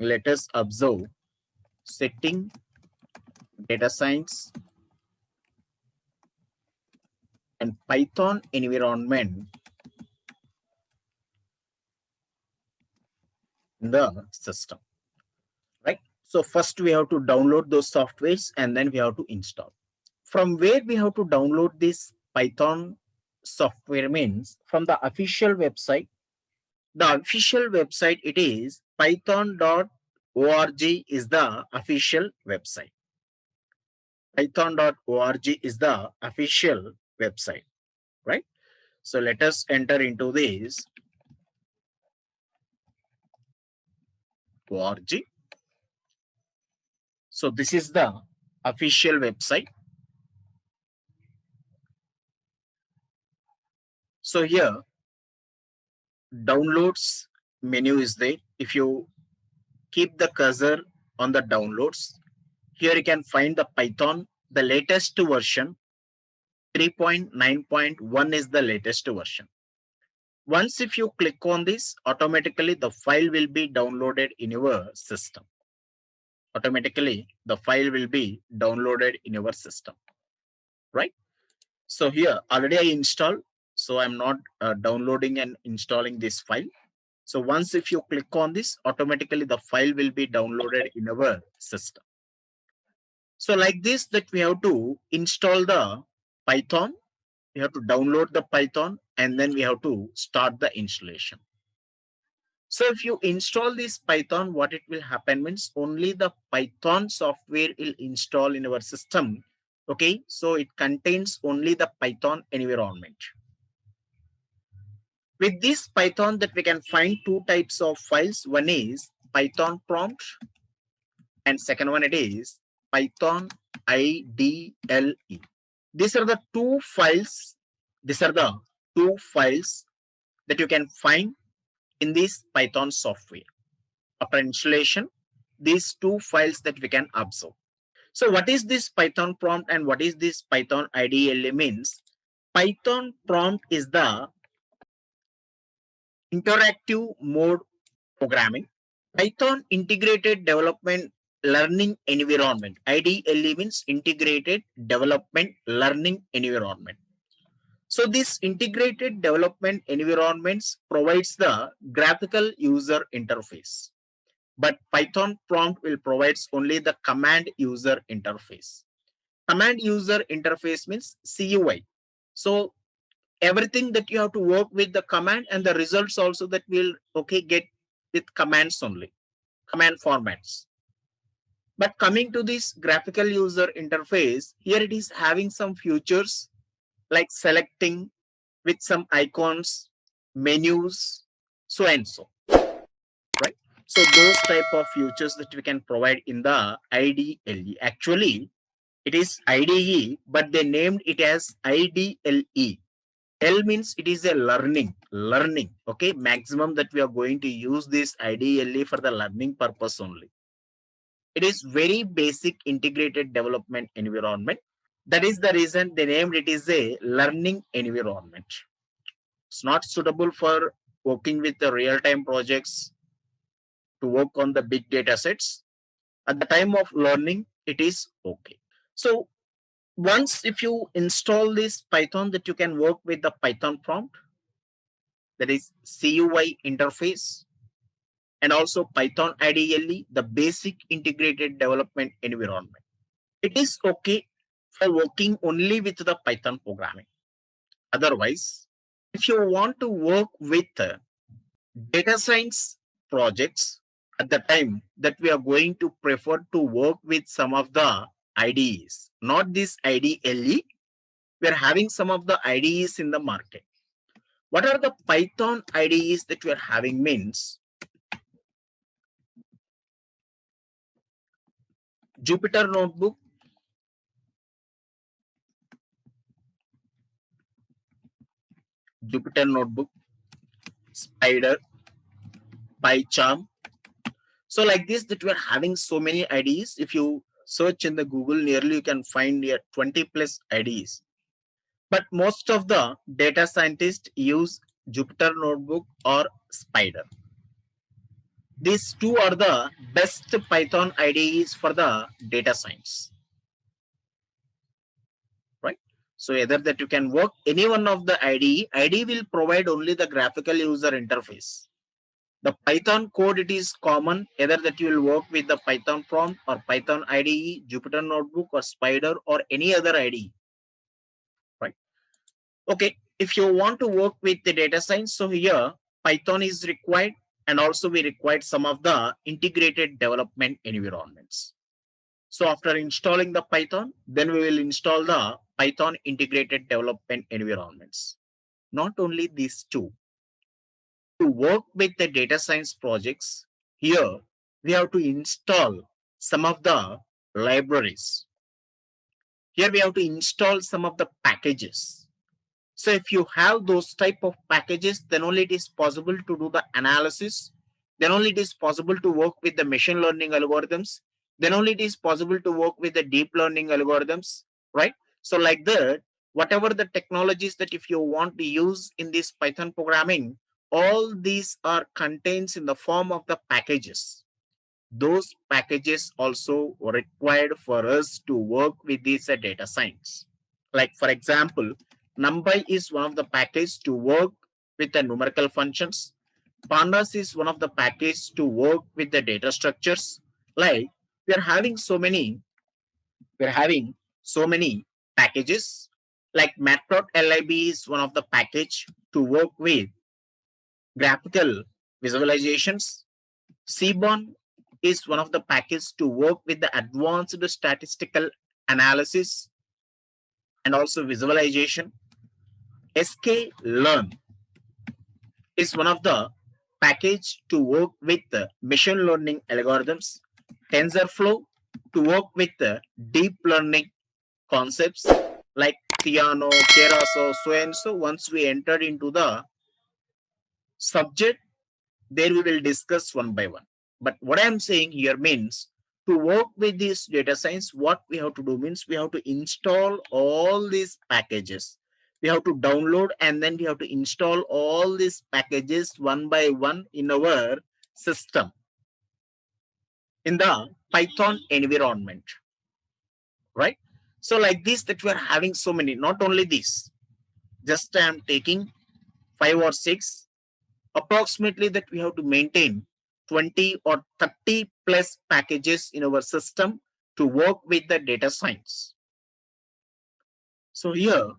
let us observe setting data science and Python environment in the system, right? So first we have to download those softwares and then we have to install. From where we have to download this Python software means from the official website. The official website, it is python.org is the official website. Python.org is the official website, right? So let us enter into this org. So this is the official website. So here downloads menu is there. If you keep the cursor on the downloads, here you can find the Python, the latest version 3.9.1 is the latest version. Once if you click on this, automatically the file will be downloaded in your system. Automatically the file will be downloaded in your system, right? So here already I installed, so I'm not downloading and installing this file. So once if you click on this, automatically the file will be downloaded in our system. So like this, that we have to install the Python, we have to download the Python, and then we have to start the installation. So if you install this Python, what it will happen means only the Python software will install in our system. Okay, so it contains only the Python environment. With this Python, that we can find two types of files. One is Python prompt, and second one it is Python IDLE. These are the two files. These are the two files that you can find in this Python software. After installation, these two files that we can observe. So what is this Python prompt and what is this Python IDLE means? Python prompt is the interactive mode programming. Python integrated development learning environment. IDLE means integrated development learning environment. So this integrated development environments provides the graphical user interface, but Python prompt will provides only the command user interface. Command user interface means CUI. So everything that you have to work with the command, and the results also that will get with commands only, command formats. But coming to this graphical user interface, here it is having some features like selecting with some icons, menus, so and so, right? So those type of features that we can provide in the IDLE. Actually, it is IDE, but they named it as IDLE. L means it is a learning. Okay, maximum that we are going to use this IDLE for the learning purpose only. It is very basic integrated development environment. That is the reason they named it is a learning environment. It's not suitable for working with the real-time projects, to work on the big data sets. At the time of learning, it is okay. So once if you install this Python, that you can work with the Python prompt, that is CUI interface, and also Python IDLE, the basic integrated development environment. It is okay for working only with the Python programming. Otherwise, if you want to work with data science projects, at the time that we are going to prefer to work with some of the IDEs, not this IDLE. We are having some of the IDEs in the market. What are the Python IDEs that we are having means? Jupyter Notebook, Spider, PyCharm. So like this, that we are having so many IDEs. If you search in the Google, nearly you can find here 20 plus IDEs. But most of the data scientists use Jupyter Notebook or Spider. These two are the best Python IDEs for the data science, right? So either that you can work any one of the IDE. IDE will provide only the graphical user interface. The Python code, it is common, either that you will work with the Python prompt or Python IDE, Jupyter Notebook or Spider or any other IDE, right? Okay, if you want to work with the data science, so here Python is required, and also we required some of the integrated development environments. So after installing the Python, then we will install the Python integrated development environments. Not only these two, to work with the data science projects, here we have to install some of the libraries. Here we have to install some of the packages. So if you have those type of packages, then only it is possible to do the analysis. Then only it is possible to work with the machine learning algorithms. Then only it is possible to work with the deep learning algorithms, right? So like that, whatever the technologies that if you want to use in this Python programming, all these are contains in the form of the packages. Those packages also required for us to work with this data science. Like for example, NumPy is one of the packages to work with the numerical functions. Pandas is one of the packages to work with the data structures. Like we are having so many, we're having so many packages. Like Matplotlib is one of the package to work with graphical visualizations. Seaborn is one of the packages to work with the advanced statistical analysis and also visualization. sklearn is one of the package to work with the machine learning algorithms. TensorFlow to work with the deep learning concepts like Theano, Keras, so and so. Once we enter into the subject, there we will discuss one by one. But what I'm saying here means to work with this data science, what we have to do means we have to install all these packages. We have to download and then we have to install all these packages one by one in our system in the Python environment, right? So like this that we are having so many, not only this, just I am taking 5 or 6 approximately that we have to maintain 20 or 30 plus packages in our system to work with the data science. So here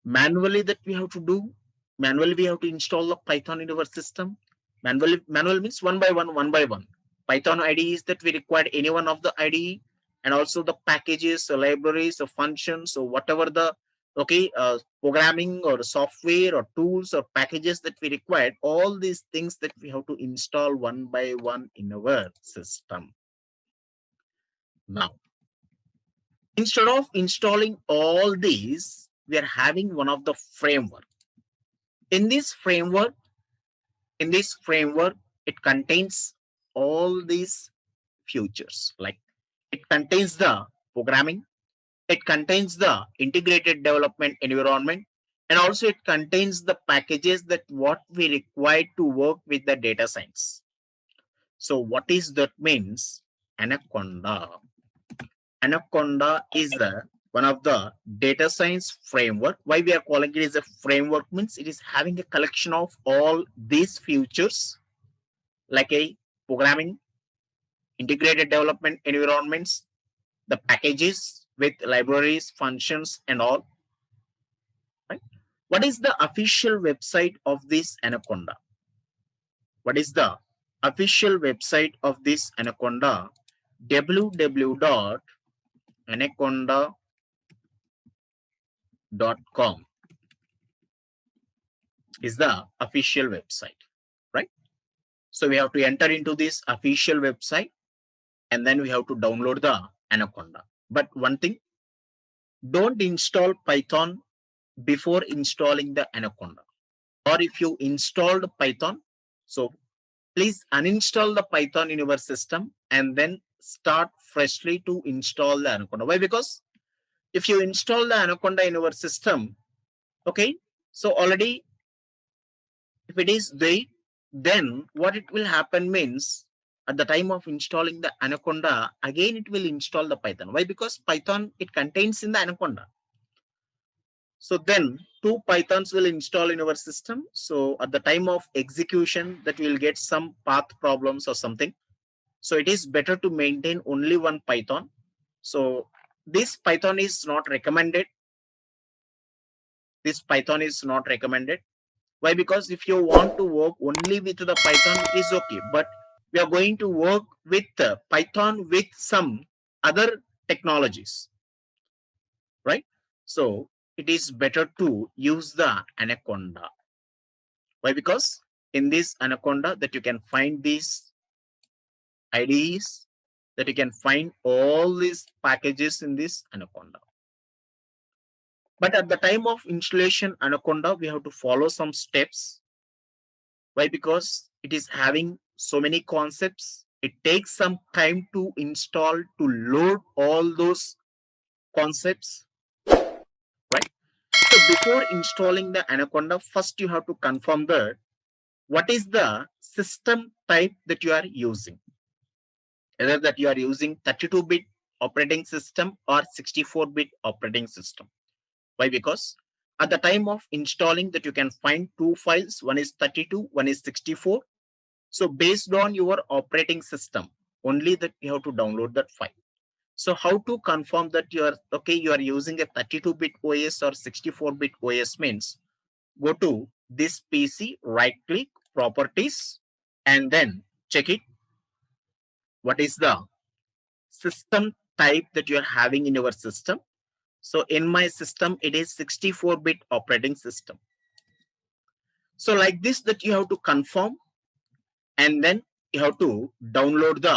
manually that we have to do, manually we have to install the Python in our system. Manual means one by one. Python IDEs that we require any one of the IDE, and also the packages, or libraries, or functions, or whatever the programming or software or tools or packages that we require, all these things that we have to install one by one in our system. Now, instead of installing all these, we are having one of the framework. In this framework, it contains all these features. Like it contains the programming, it contains the integrated development environment, and also it contains the packages that what we require to work with the data science. So what is that means? Anaconda. Anaconda is the one of the data science framework. Why we are calling it as a framework means it is having a collection of all these features like a programming, integrated development environments, the packages with libraries, functions, and all. Right? What is the official website of this Anaconda? What is the official website of this Anaconda? www.anaconda.com is the official website, right? So we have to enter into this official website and then we have to download the Anaconda. But one thing, don't install Python before installing the Anaconda. Or if you installed Python, so please uninstall the Python in your system and then start freshly to install the Anaconda. Why? Because if you install the Anaconda in your system, okay, so already if it is there, then what it will happen means at the time of installing the Anaconda, again it will install the Python. Why? Because Python it contains in the Anaconda. So then two Pythons will install in our system. So at the time of execution that we will get some path problems or something. So it is better to maintain only one Python. So this Python is not recommended. This Python is not recommended. Why? Because if you want to work only with the Python, it is okay. But we are going to work with Python with some other technologies, right? So it is better to use the Anaconda. Why? Because in this Anaconda that you can find these IDEs, that you can find all these packages in this Anaconda. But at the time of installation Anaconda, we have to follow some steps. Why? Because it is having so many concepts. It takes some time to install, to load all those concepts, right? So before installing the Anaconda, first you have to confirm that what is the system type that you are using. Either that you are using 32-bit operating system or 64-bit operating system. Why? Because at the time of installing that you can find two files, one is 32, one is 64. So based on your operating system, only that you have to download that file. So how to confirm that you are okay, you are using a 32-bit OS or 64-bit OS means go to this PC, right click, properties, and then check it. What is the system type that you are having in your system? So in my system, it is 64-bit operating system. So like this that you have to confirm, and then you have to download the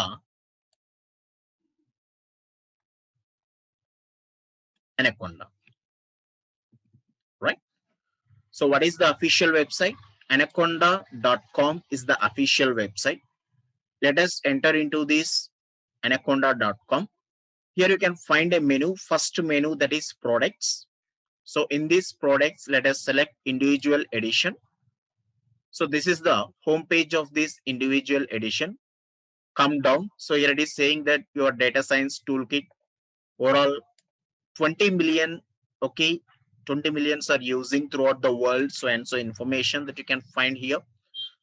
Anaconda, right? So what is the official website? Anaconda.com is the official website. Let us enter into this anaconda.com. Here you can find a menu, first menu, that is products. So in this products, let us select individual edition. So this is the home page of this individual edition. Come down. So here it is saying that your data science toolkit overall 20 million, okay, 20 millions are using throughout the world. So and so information that you can find here.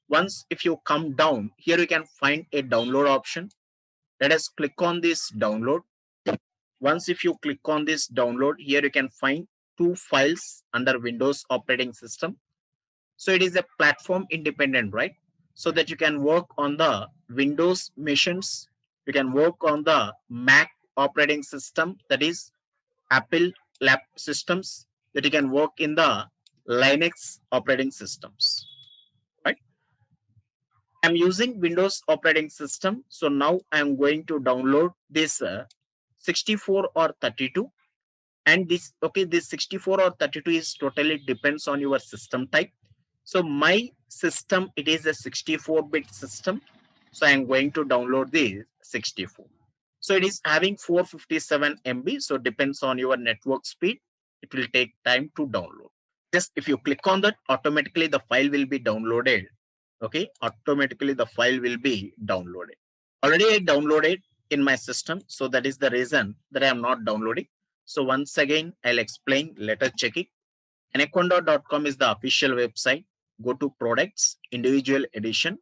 Once if you come down, here you can find a download option. Let us click on this download. Once if you click on this download, here you can find two files under Windows operating system. So it is a platform independent, right? So that you can work on the Windows machines, you can work on the Mac operating system, that is Apple lab systems, that you can work in the Linux operating systems, right? I'm using Windows operating system. So now I'm going to download this 64 or 32. And this, okay, this 64 or 32 is totally depends on your system type. So my system, it is a 64-bit system. So I'm going to download the 64. So it is having 457 MB. So depends on your network speed. It will take time to download. Just if you click on that, automatically the file will be downloaded. Okay, automatically the file will be downloaded. Already I downloaded in my system. So that is the reason that I am not downloading. So once again, I'll explain. Let us check it. Anaconda.com is the official website. Go to products, individual edition.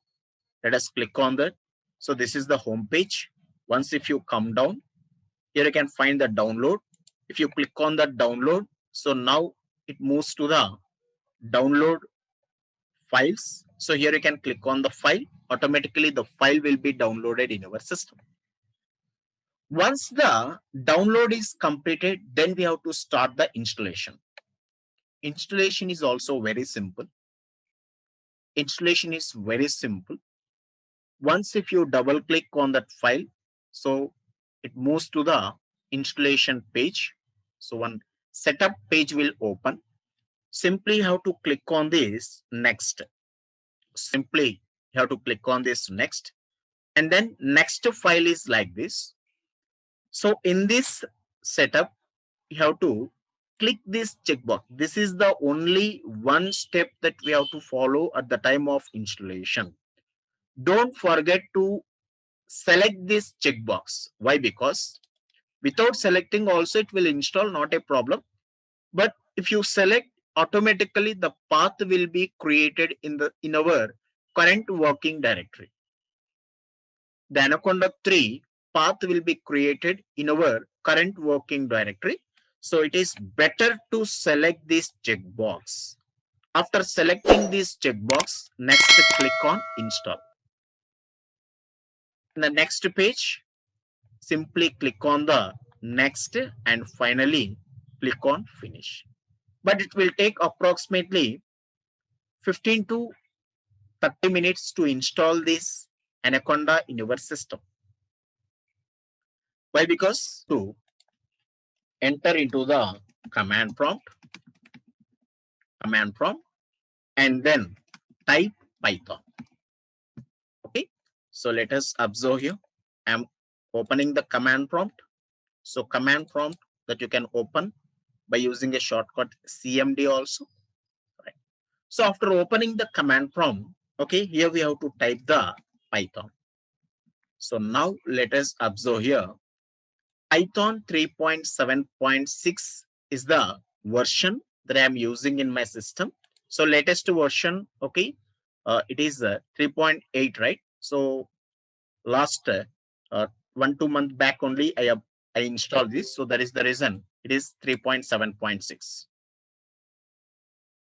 Let us click on that. So this is the home page. Once if you come down, here you can find the download. If you click on that download, so now it moves to the download files. So here you can click on the file. Automatically the file will be downloaded in our system. Once the download is completed, then we have to start the installation. Installation is also very simple. Installation is very simple. Once if you double click on that file, so it moves to the installation page. So one setup page will open. Simply have to click on this next. Simply you have to click on this next. And then next file is like this. So in this setup, you have to click this checkbox. This is the only one step that we have to follow at the time of installation. don't forget to select this checkbox. Why? Because without selecting also it will install, not a problem. But if you select, automatically the path will be created in our current working directory. The Anaconda 3 path will be created in our current working directory. So it is better to select this checkbox. After selecting this checkbox, next click on install. In the next page, simply click on the next and finally click on finish. But it will take approximately 15 to 30 minutes to install this Anaconda in your system. Why? Because to enter into the command prompt, and then type Python. Okay. So let us observe here. I'm opening the command prompt. So command prompt that you can open by using a shortcut CMD also. Right. So after opening the command prompt, okay, here we have to type the Python. So now let us observe here. Python 3.7.6 is the version that I am using in my system. So latest version, okay, it is 3.8, right? So last 1-2 months back only I installed this. So that is the reason it is 3.7.6.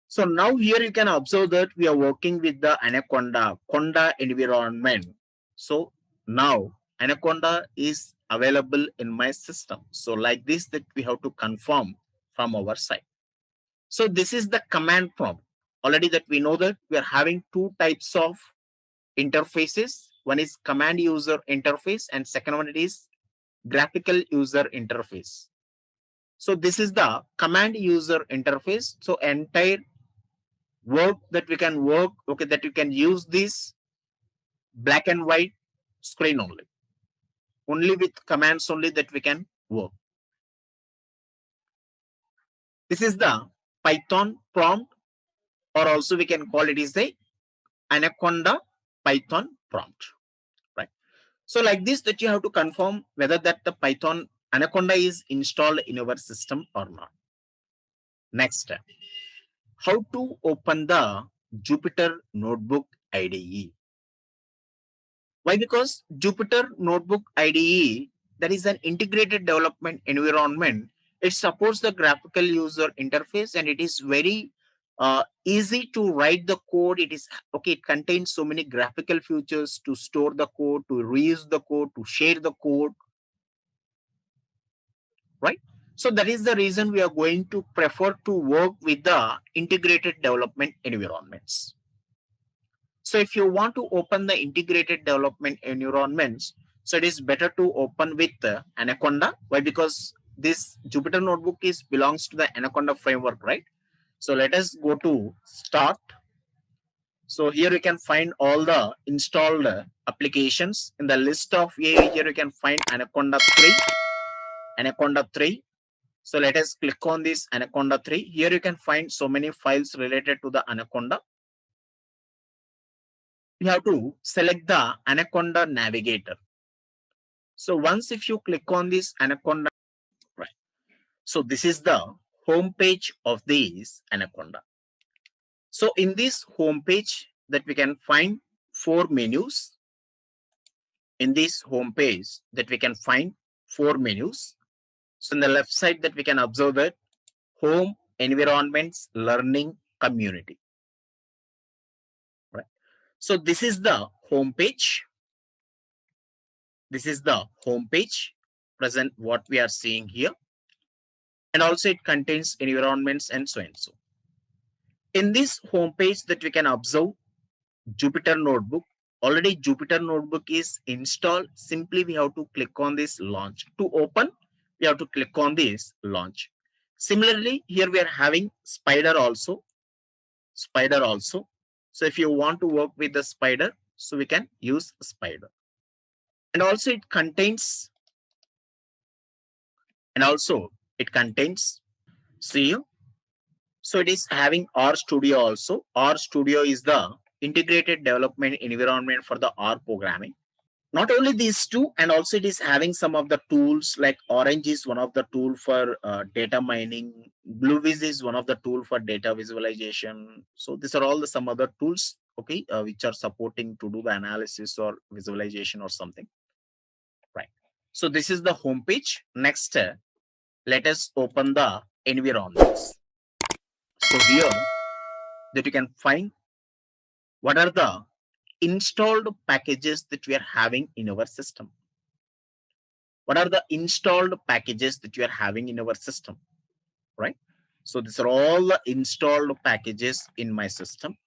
So now here you can observe that we are working with the Anaconda conda environment. So now Anaconda is available in my system. So like this, that we have to confirm from our side. So this is the command prompt. Already that we know that we are having two types of interfaces. One is command user interface and second one it is graphical user interface. So this is the command user interface. So entire work that we can work, okay, that you can use this black and white screen only with commands only that we can work. This is the Python prompt, or also we can call it is the Anaconda Python prompt, right? So like this, that you have to confirm whether that the Python Anaconda is installed in your system or not. Next step, how to open the Jupyter Notebook IDE. Why? Because Jupyter Notebook IDE, that is an integrated development environment. It supports the graphical user interface and it is very easy to write the code. It is okay. It contains so many graphical features to store the code, to reuse the code, to share the code, right? So that is the reason we are going to prefer to work with the integrated development environments. So if you want to open the integrated development environments, so it is better to open with Anaconda. Why? Because this Jupyter Notebook is belongs to the Anaconda framework, right? So let us go to start. So here you can find all the installed applications in the list of here you can find Anaconda 3. Anaconda 3. So let us click on this Anaconda 3. Here you can find so many files related to the Anaconda. You have to select the Anaconda navigator. So once if you click on this Anaconda, right? So this is the home page of this Anaconda. So in this home page that we can find 4 menus. In this home page that we can find 4 menus. So in the left side that we can observe that home, environments, learning, community. Right. So this is the home page. This is the home page present what we are seeing here. And also it contains environments and so and so. In this home page that we can observe Jupyter Notebook. Already Jupyter Notebook is installed. Simply we have to click on this launch. To open, we have to click on this launch. Similarly, here we are having Spider also. Spider also. So if you want to work with the Spider, so we can use Spider. And also it contains, see, so it is having R Studio also. R Studio is the integrated development environment for the R programming. Not only these two, and also it is having some of the tools like Orange is one of the tool for data mining, Blueviz is one of the tool for data visualization. So these are all the some other tools, okay, which are supporting to do the analysis or visualization or something, right? So this is the home page. Next, let us open the environments. So here that you can find what are the installed packages that we are having in our system. What are the installed packages that you are having in our system, right? So these are all the installed packages in my system.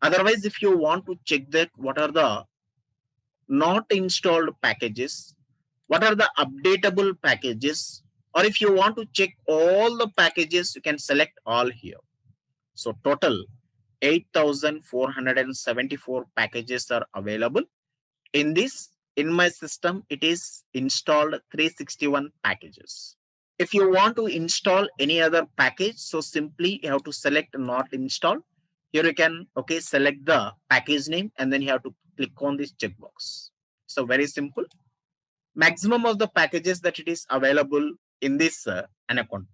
Otherwise, if you want to check that what are the not installed packages, what are the updatable packages, or if you want to check all the packages, you can select all here. So total 8,474 packages are available. In this, in my system, it is installed 361 packages. If you want to install any other package, so simply you have to select not install. Here you can select the package name and then you have to click on this checkbox. So very simple. Maximum of the packages that it is available in this Anaconda.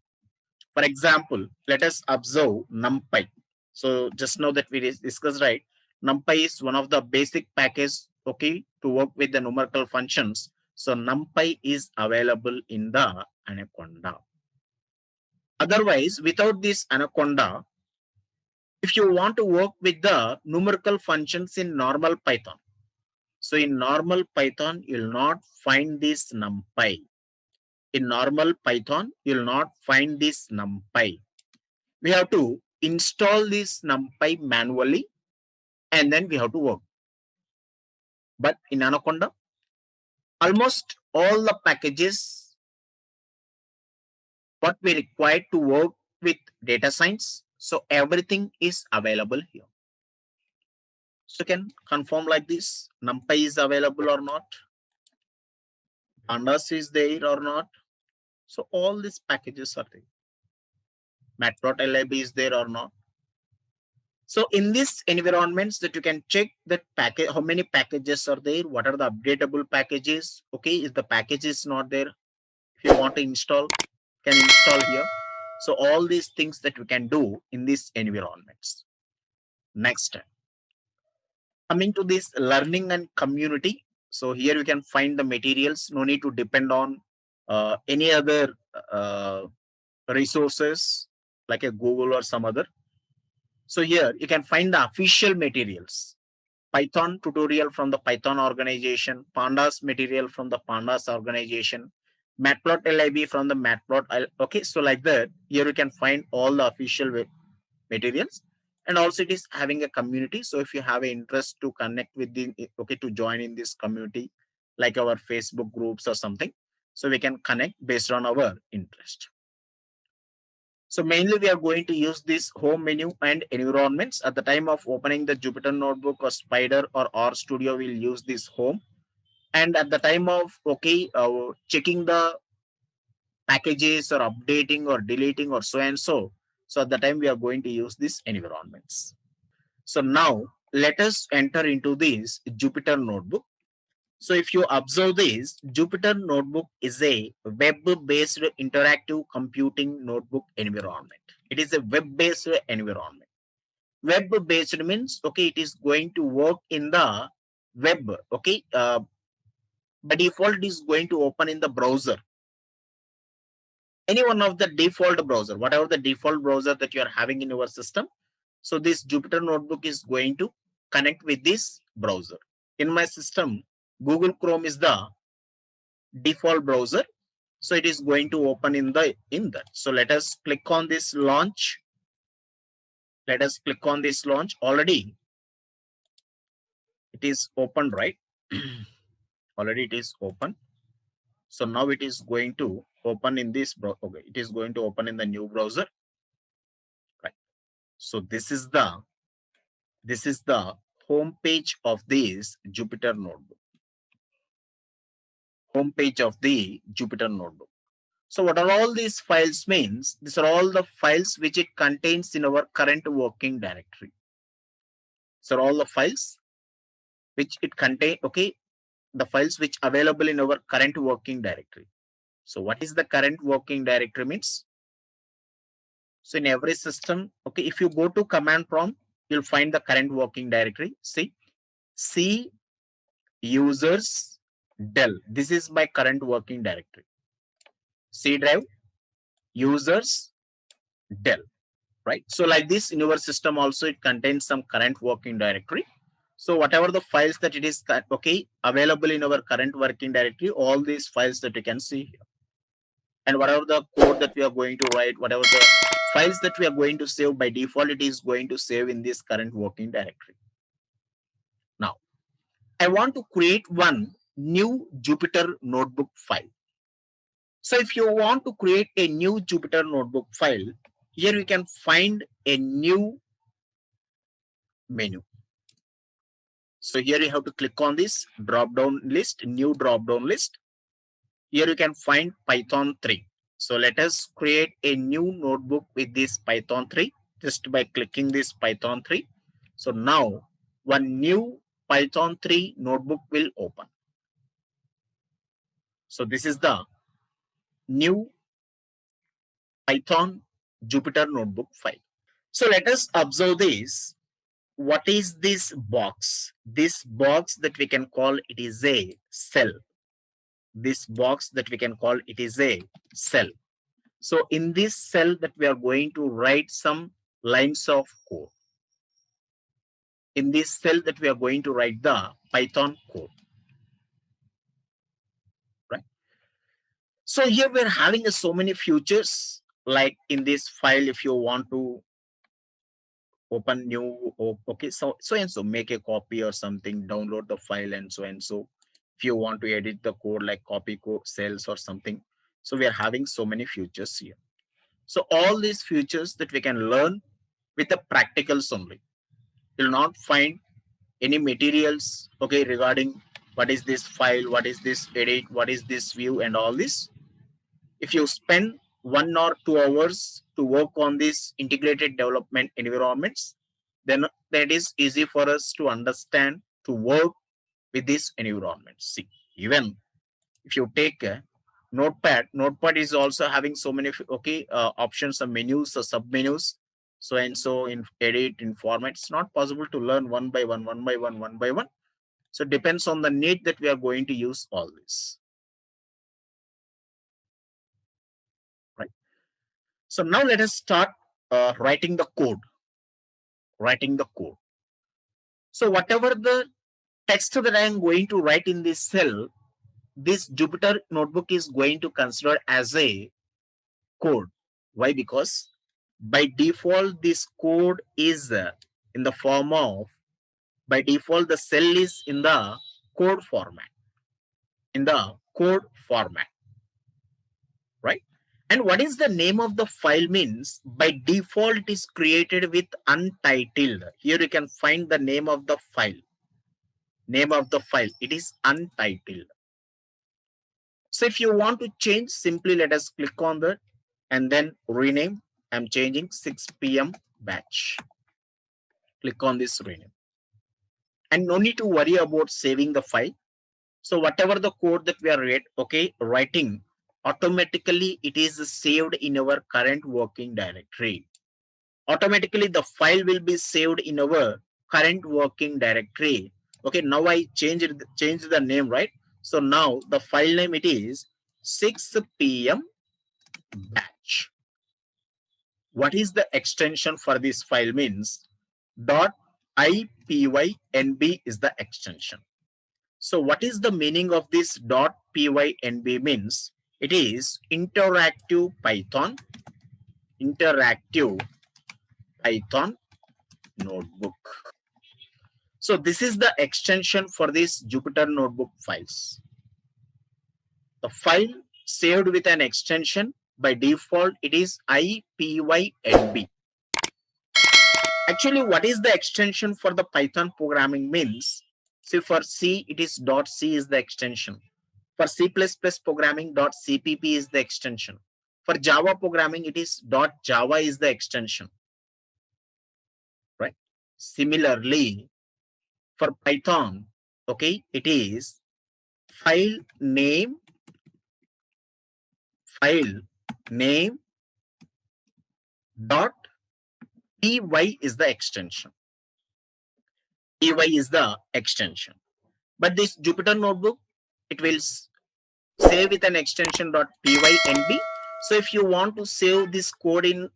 For example, let us observe NumPy. So just now that we discussed, right? NumPy is one of the basic packages, to work with the numerical functions. So NumPy is available in the Anaconda. Otherwise, without this Anaconda, if you want to work with the numerical functions in normal Python, so in normal Python, you'll not find this NumPy. In normal Python, you'll not find this NumPy. We have to install this NumPy manually and then we have to work. But in Anaconda, almost all the packages what we require to work with data science, so everything is available here. So you can confirm like this, NumPy is available or not, pandas is there or not. So all these packages are there. Matplotlib is there or not. So in this environments that you can check that package, how many packages are there, what are the updatable packages. If the package is not there, if you want to install, can install here. So all these things that we can do in these environments. Next, coming to this learning and community. So here you can find the materials. No need to depend on any other resources like a Google or some other. So here you can find the official materials. Python tutorial from the Python organization, Pandas material from the Pandas organization, Matplotlib from the Matplot. Okay, so like that, here you can find all the official materials, and also it is having a community. So if you have an interest to connect with the to join in this community, like our Facebook groups or something, so we can connect based on our interest. So mainly we are going to use this home menu and environments. At the time of opening the Jupyter Notebook or Spider or R Studio, we'll use this home. And at the time of checking the packages or updating or deleting or so and so, so at the time we are going to use these environments. So now let us enter into this Jupyter Notebook. So if you observe this, Jupyter Notebook is a web-based interactive computing notebook environment. It is a web-based environment. Web-based means, it is going to work in the web. By default, it is going to open in the browser. Any one of the default browser, whatever the default browser that you are having in your system. So this Jupyter Notebook is going to connect with this browser. In my system, Google Chrome is the default browser. So it is going to open in that. So let us click on this launch. Let us click on this launch. Already it is open, right? Already it is open. So now it is going to open in this browser. Okay, it is going to open in the new browser. Right. So this is the home page of this Jupyter Notebook. Home page of the Jupyter Notebook. So what are all these files means? These are all the files which it contains in our current working directory. So all the files which it contain, okay, the files which available in our current working directory. So what is the current working directory means? So in every system, okay, if you go to command prompt, you'll find the current working directory. See, C users del. This is my current working directory. C drive users del. Right. So like this in your system also it contains some current working directory. So whatever the files that it is okay available in our current working directory, all these files that you can see here. And whatever the code that we are going to write, whatever the files that we are going to save, by default it is going to save in this current working directory. Now I want to create one new Jupyter notebook file. So if you want to create a new Jupyter notebook file, here we can find a new menu. So here you have to click on this drop down list, new drop down list. Here you can find Python 3. So let us create a new notebook with this Python 3 just by clicking this Python 3. So now one new Python 3 notebook will open. So this is the new Python Jupyter notebook file. So let us observe this. What is this box? This box that we can call it is a cell. This box that we can call it is a cell. So in this cell that we are going to write some lines of code. In this cell that we are going to write the Python code. Right. So here we're having so many features, like in this file, if you want to open new, okay, so and so make a copy or something, download the file and so and so. If you want to edit the code like copy code cells or something. So we are having so many features here. So all these features that we can learn with the practicals only. You'll not find any materials, okay, regarding what is this file, what is this edit, what is this view and all this. If you spend 1 or 2 hours to work on these integrated development environments, then that is easy for us to understand, to work with this environment. See, even if you take a notepad is also having so many okay options, some menus or sub menus, so and so in edit in format. It's not possible to learn one by one. So depends on the need that we are going to use all this, right? So now let us start writing the code. So whatever the text that I am going to write in this cell, this Jupyter notebook is going to consider as a code. Why? Because by default this code is in the form of, by default the cell is in the code format, right? And what is the name of the file means, by default it is created with untitled. Here you can find the name of the file. It is untitled. So if you want to change, simply let us click on that and then rename. I'm changing 6 p.m. batch. Click on this rename. And no need to worry about saving the file. So whatever the code that we are writing, automatically it is saved in our current working directory. Automatically the file will be saved in our current working directory. Okay, now I change the name, right? So now the file name it is 6 p.m. batch. What is the extension for this file means .ipynb is the extension. So what is the meaning of this .pynb means? It is interactive Python notebook. So this is the extension for this Jupyter notebook files. The file saved with an extension, by default it is ipynb. Actually, what is the extension for the Python programming means? See, for C it is .c is the extension. For C++ programming, .cpp is the extension. For Java programming, it is .java is the extension, right? Similarly, For Python, okay, it is file name dot py is the extension. Py is the extension. But this Jupyter notebook, it will save with an extension .pynb. So if you want to save this code in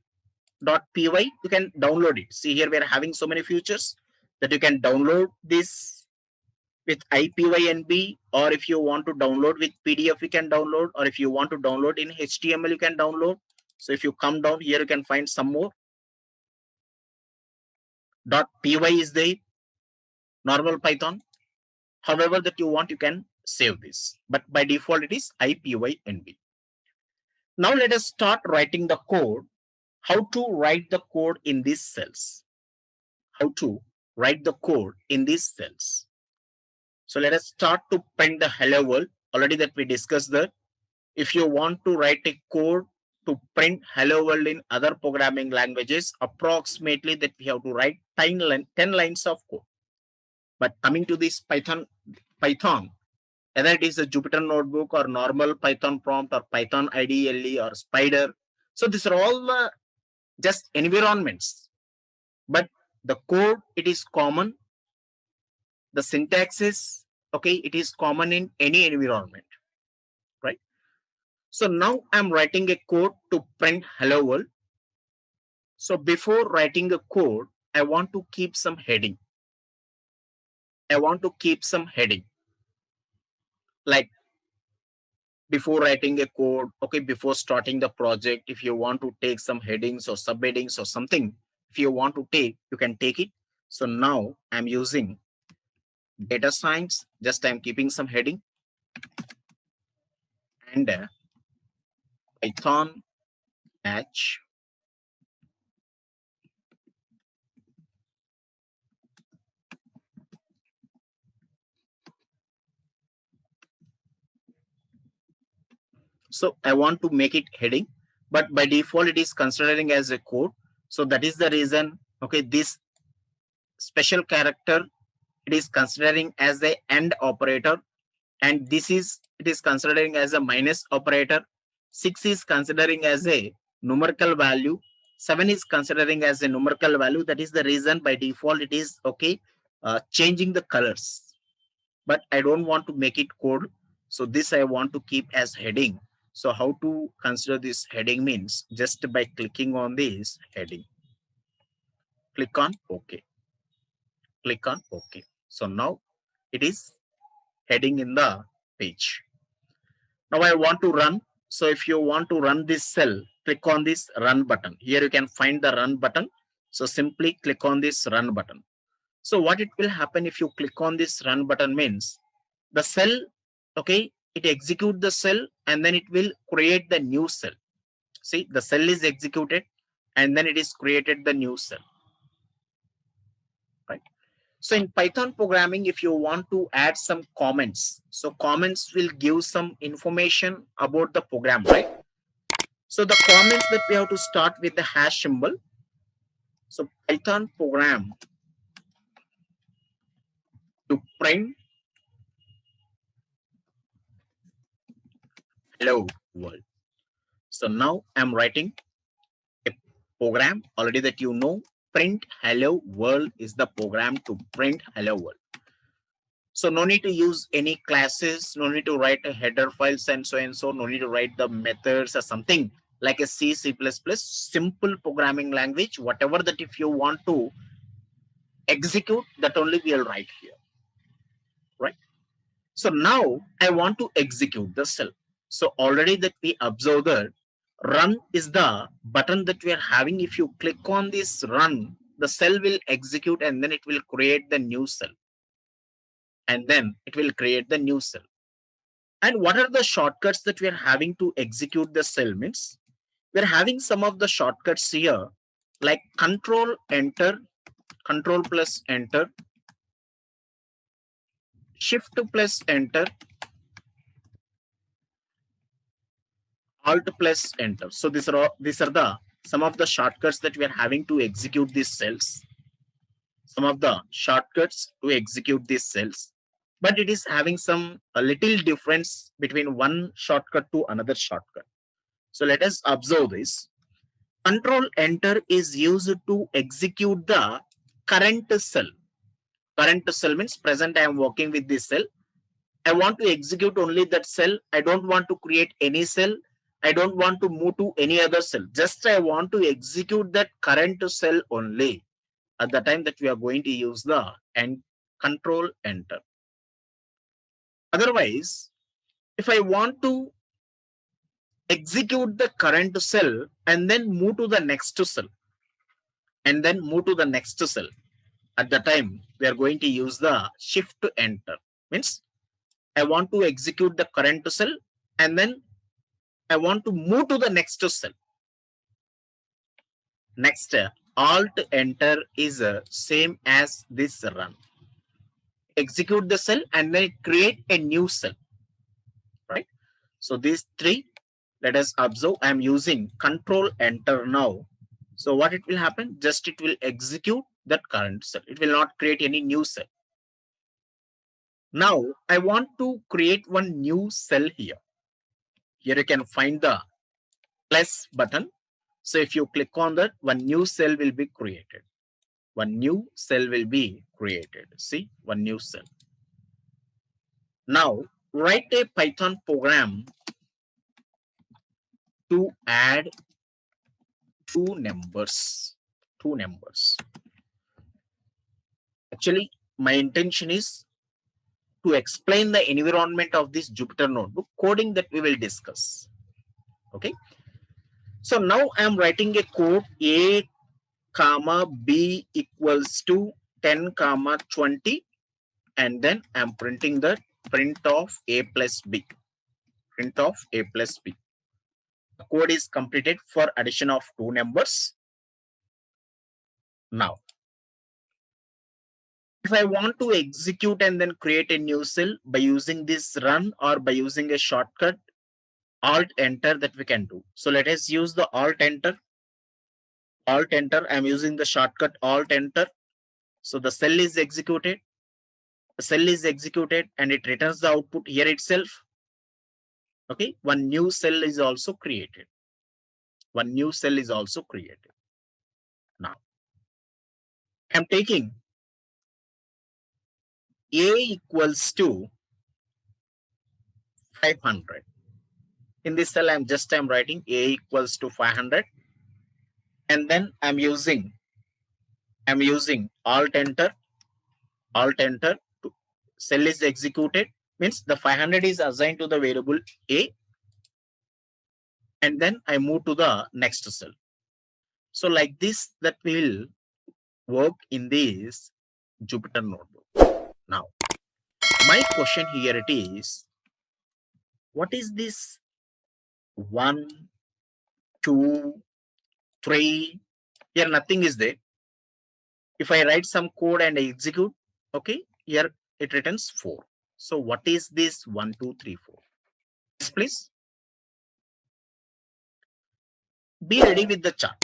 .py, you can download it. See here, we are having so many features that you can download this with IPYNB, or if you want to download with PDF, you can download, or if you want to download in HTML, you can download. So if you come down here, you can find some more. .py is the normal Python. However that you want, you can save this. But by default, it is IPYNB. Now let us start writing the code. How to write the code in these cells? How to write the code in these cells? So let us start to print the hello world. Already that we discussed that. If you want to write a code to print hello world in other programming languages, approximately that we have to write 10 lines of code. But coming to this Python, whether it is a Jupyter notebook or normal Python prompt or Python IDLE or Spider. So these are all just environments. But the code, it is common. The syntax is, okay, it is common in any environment, right? So now I'm writing a code to print hello world. So before writing a code, I want to keep some heading. Like before writing a code, okay, before starting the project, if you want to take some headings or subheadings or something, if you want to take, you can take it. So now I'm using data science, just I'm keeping some heading, and Python batch. So I want to make it heading, but by default it is considering as a code. So that is the reason, okay, this special character, it is considering as the AND operator, and this is, it is considering as a minus operator. 6 is considering as a numerical value. 7 is considering as a numerical value. That is the reason by default it is, okay, changing the colors. But I don't want to make it code. So this I want to keep as heading. So how to consider this heading means just by clicking on this heading. Click on OK. Click on OK. So now it is heading in the page. Now I want to run. So if you want to run this cell, click on this run button. Here you can find the run button. So simply click on this run button. So what it will happen if you click on this run button means the cell, okay, it execute the cell and then it will create the new cell. See, the cell is executed and then it is created the new cell, right? So in Python programming, if you want to add some comments, so comments will give some information about the program, right? So the comments that we have to start with the hash symbol. So Python program to print hello world. So now I'm writing a program already that you know. Print hello world is the program to print hello world. So no need to use any classes, no need to write a header files and so, no need to write the methods or something like a C, C++, simple programming language, whatever that if you want to execute, that only we'll write here, right? So now I want to execute the cell. So already that we observe that run is the button that we are having. If you click on this run, the cell will execute and then it will create the new cell. And then it will create the new cell. And what are the shortcuts that we are having to execute the cell means? We're having some of the shortcuts here like control enter, control plus enter, shift plus enter, alt plus enter. So these are the some of the shortcuts that we are having to execute these cells. some of the shortcuts to execute these cells, but it is having some a little difference between one shortcut to another shortcut. So let us observe this. Control enter is used to execute the current cell. Current cell means present I am working with this cell. I want to execute only that cell. I don't want to create any cell. I don't want to move to any other cell. Just I want to execute that current cell only. At the time that we are going to use the control enter. Otherwise, if I want to execute the current cell and then move to the next cell and then move to the next cell, at the time we are going to use the shift to enter. Means I want to execute the current cell and then I want to move to the next cell. Next, alt enter is same as this run. Execute the cell and then create a new cell, right? So these three, let us observe. I am using control enter now. So what it will happen? Just it will execute that current cell. It will not create any new cell. Now I want to create one new cell here. Here you can find the plus button. So if you click on that, one new cell will be created. One new cell will be created. See, one new cell. Now write a Python program to add two numbers. Two numbers. Actually, my intention is to explain the environment of this Jupyter notebook coding that we will discuss. Okay. So now I am writing a code A comma B equals to 10 comma 20, and then I am printing the print of A plus B. Print of A plus B. The code is completed for addition of two numbers. Now, if I want to execute and then create a new cell by using this run or by using a shortcut, alt enter, that we can do. So let us use the alt enter. Alt enter, I'm using the shortcut alt enter. So the cell is executed. The cell is executed and it returns the output here itself. Okay, one new cell is also created. One new cell is also created. Now, I'm taking A equals to 500. In this cell, I'm writing A equals to 500. And then I'm using alt enter. Alt enter. Cell is executed. Means the 500 is assigned to the variable A. And then I move to the next cell. So like this, that will work in this Jupyter notebook. Now, my question here it is, what is this 1, 2, 3? Here nothing is there. If I write some code and I execute, okay, here it returns 4. So what is this 1, 2, 3, 4? Yes, please. Be ready with the chart.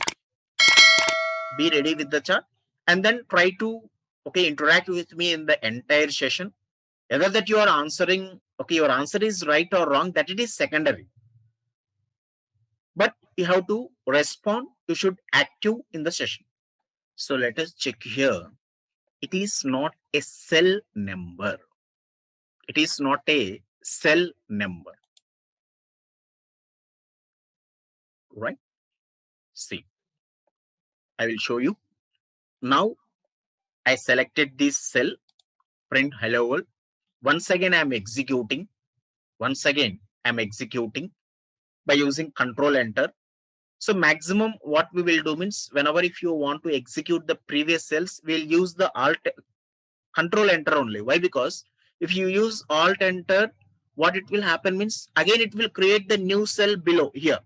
Be ready with the chart and then try to, okay, interact with me in the entire session. Whether that you are answering, okay, your answer is right or wrong, that it is secondary. But you have to respond. You should active in the session. So let us check here. It is not a cell number. It is not a cell number. Right? See, I will show you. Now I selected this cell, print hello world. Once again, I'm executing. Once again, I'm executing by using control enter. So maximum what we will do means, whenever if you want to execute the previous cells, we'll use the alt control enter only. Why? Because if you use alt enter, what it will happen means, again it will create the new cell below here.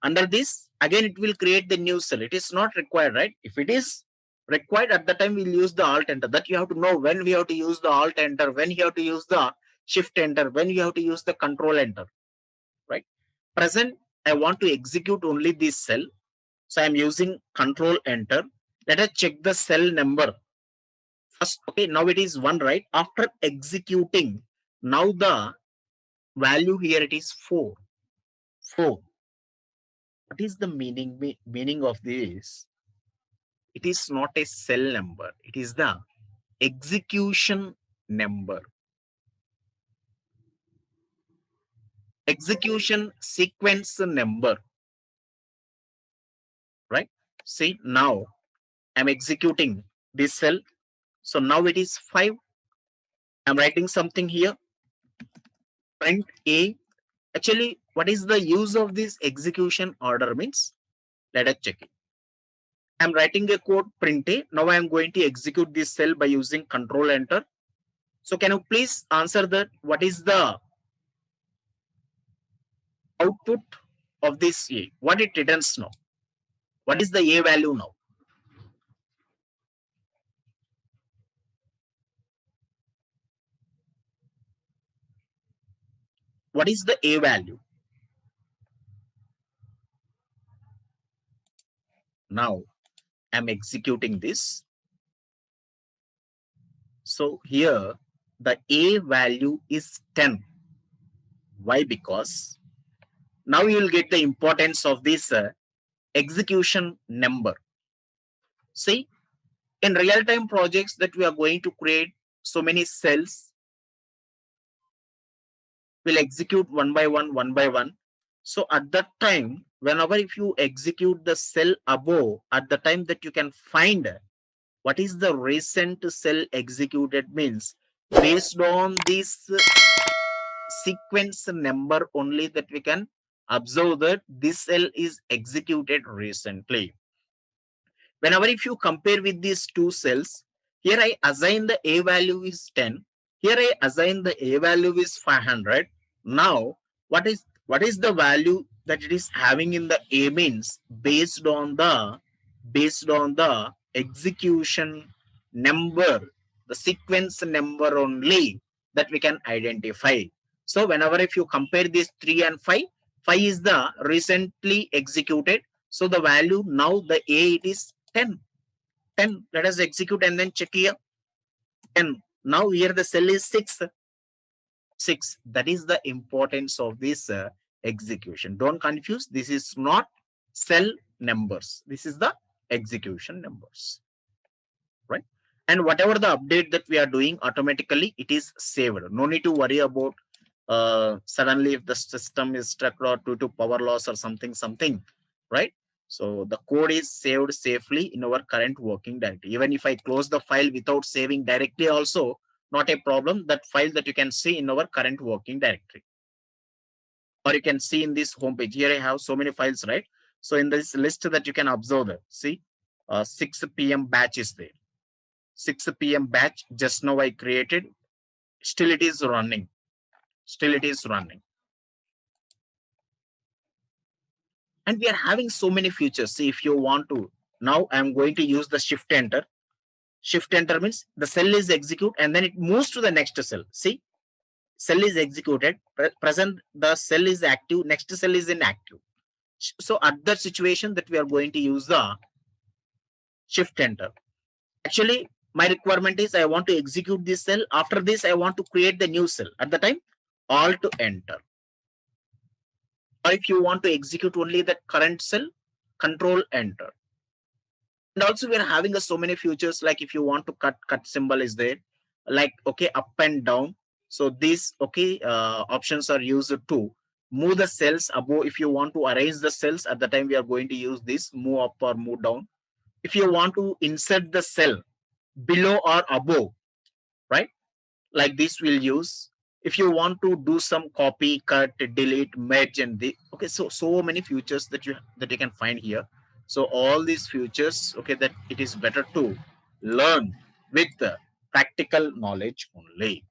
Under this, again it will create the new cell. It is not required, right? If it is required, at the time we'll use the alt enter. That you have to know when we have to use the alt enter, when you have to use the shift enter, when you have to use the control enter, right? Present, I want to execute only this cell. So I'm using control enter. Let us check the cell number. First, okay, now it is 1, right? After executing, now the value here it is 4. 4. What is the meaning of this? It is not a cell number. It is the execution number. Execution sequence number, right? See, now I'm executing this cell. So now it is 5. I'm writing something here. Print A. Actually, what is the use of this execution order means? Let us check it. I'm writing a code print A. Now I'm going to execute this cell by using control enter. So can you please answer that? What is the output of this A? What it returns now? What is the A value now? What is the A value? Now I'm executing this. So here the A value is 10. Why? Because now you will get the importance of this execution number. See, in real-time projects that we are going to create so many cells, will execute one by one. So at that time, whenever if you execute the cell above, at the time that you can find what is the recent cell executed means, based on this sequence number only that we can observe that this cell is executed recently. Whenever if you compare with these two cells, here I assign the A value is 10. Here I assign the A value is 500. Now, what is the value that it is having in the A means based on the execution number, the sequence number only that we can identify. So whenever if you compare this 3 and 5, 5 is the recently executed. So the value now the A it is 10. 10. Let us execute and then check here. 10. Now here the cell is 6. 6. That is the importance of this execution. Don't confuse. This is not cell numbers. This is the execution numbers. Right? And whatever the update that we are doing, automatically it is saved. No need to worry about suddenly if the system is stuck or due to power loss or something, right? So the code is saved safely in our current working directory. Even if I close the file without saving directly also, not a problem. That file that you can see in our current working directory. Or you can see in this homepage. Here I have so many files, right? So in this list that you can observe that, see, 6 p.m. batch is there. 6 p.m. batch just now I created. Still it is running. Still it is running. And we are having so many features. See, if you want to, now I'm going to use the shift enter. Shift enter means the cell is execute and then it moves to the next cell. See, cell is executed, present the cell is active, next cell is inactive. So at that situation that we are going to use the shift enter. Actually, my requirement is I want to execute this cell. After this, I want to create the new cell. At the time, alt to enter. Or if you want to execute only the current cell, control enter. And also we are having so many features, like if you want to cut symbol is there, like okay, up and down. So these okay options are used to move the cells above. If you want to arrange the cells, at the time we are going to use this move up or move down. If you want to insert the cell below or above, right, like this we'll use. If you want to do some copy, cut, delete, merge, and the okay, so many features that you can find here. So all these features, okay, that it is better to learn with the practical knowledge only.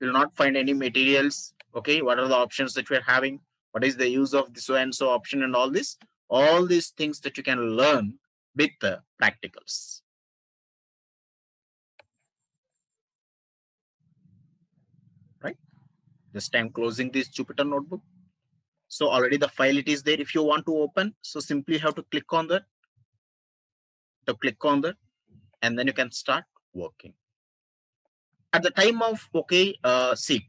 You'll not find any materials. Okay, what are the options that we're having? What is the use of this so and so option and all this? All these things that you can learn with the practicals. Right? Just I'm closing this Jupyter notebook. So already the file it is there. If you want to open, so simply have to click on that. To click on that. and then you can start working. At the time of see,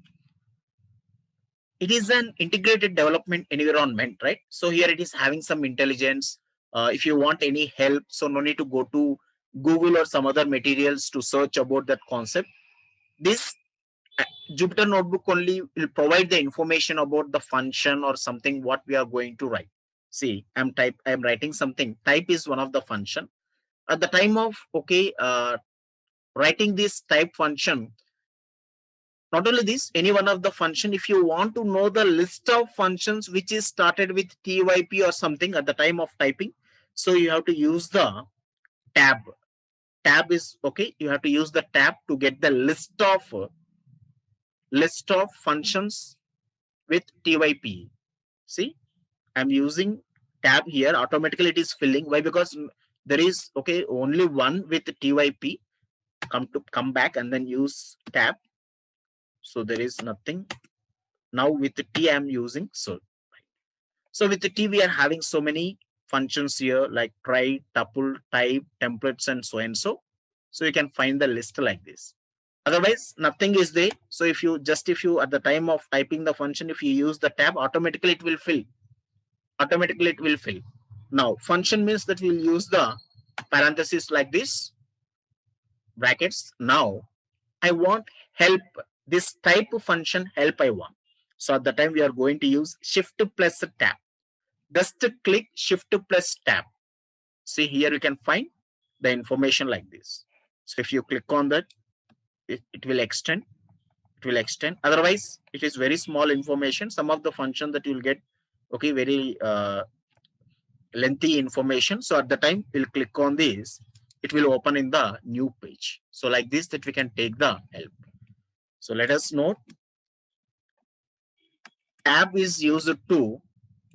it is an integrated development environment, right? So here it is having some intelligence. If you want any help, so no need to go to Google or some other materials to search about that concept. This uh, Jupyter notebook only will provide the information about the function or something what we are going to write. See, I'm writing something. Type is one of the function. At the time of writing this type function, not only this, any one of the function, if you want to know the list of functions which is started with typ or something at the time of typing, so you have to use the tab. Tab is okay. You have to use the tab to get the list of functions with typ. See, I'm using tab here. Automatically it is filling. Why? Because there is only one with typ. Come back and then use tab. So there is nothing. Now with the T I'm using. So with the T we are having so many functions here like try, tuple, type, templates, and so and so. So you can find the list like this. Otherwise, nothing is there. So if you at the time of typing the function, if you use the tab, automatically it will fill. Automatically it will fill. Now function means that we'll use the parentheses like this, brackets. Now I want help. This type of function help I want. So at the time we are going to use shift plus tab. Just click shift plus tab. See here you can find the information like this. So if you click on that, it will extend. It will extend. Otherwise, it is very small information. Some of the function that you will get, very lengthy information. So at the time we'll click on this. It will open in the new page. So like this that we can take the help. So let us note tab is used to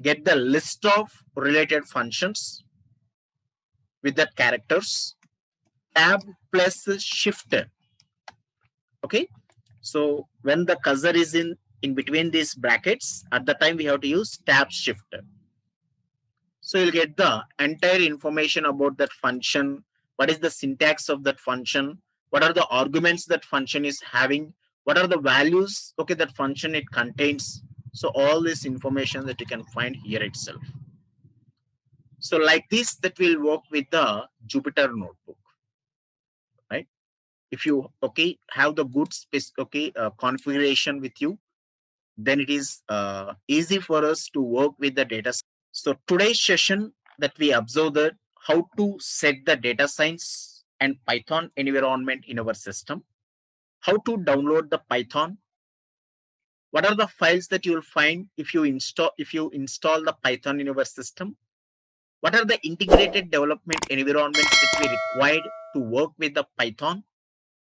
get the list of related functions with the characters. Tab plus shift. Okay. So when the cursor is in between these brackets, at the time we have to use tab shift. So you'll get the entire information about that function. What is the syntax of that function? What are the arguments that function is having? What are the values that function it contains? So all this information that you can find here itself. So like this that will work with the Jupyter notebook, right? If you have the good space configuration with you, then it is easy for us to work with the data. So today's session that we observe that how to set the data science and Python environment in our system, how to download the Python, what are the files that you will find if you install the Python in your system, what are the integrated development environments that we required to work with the Python,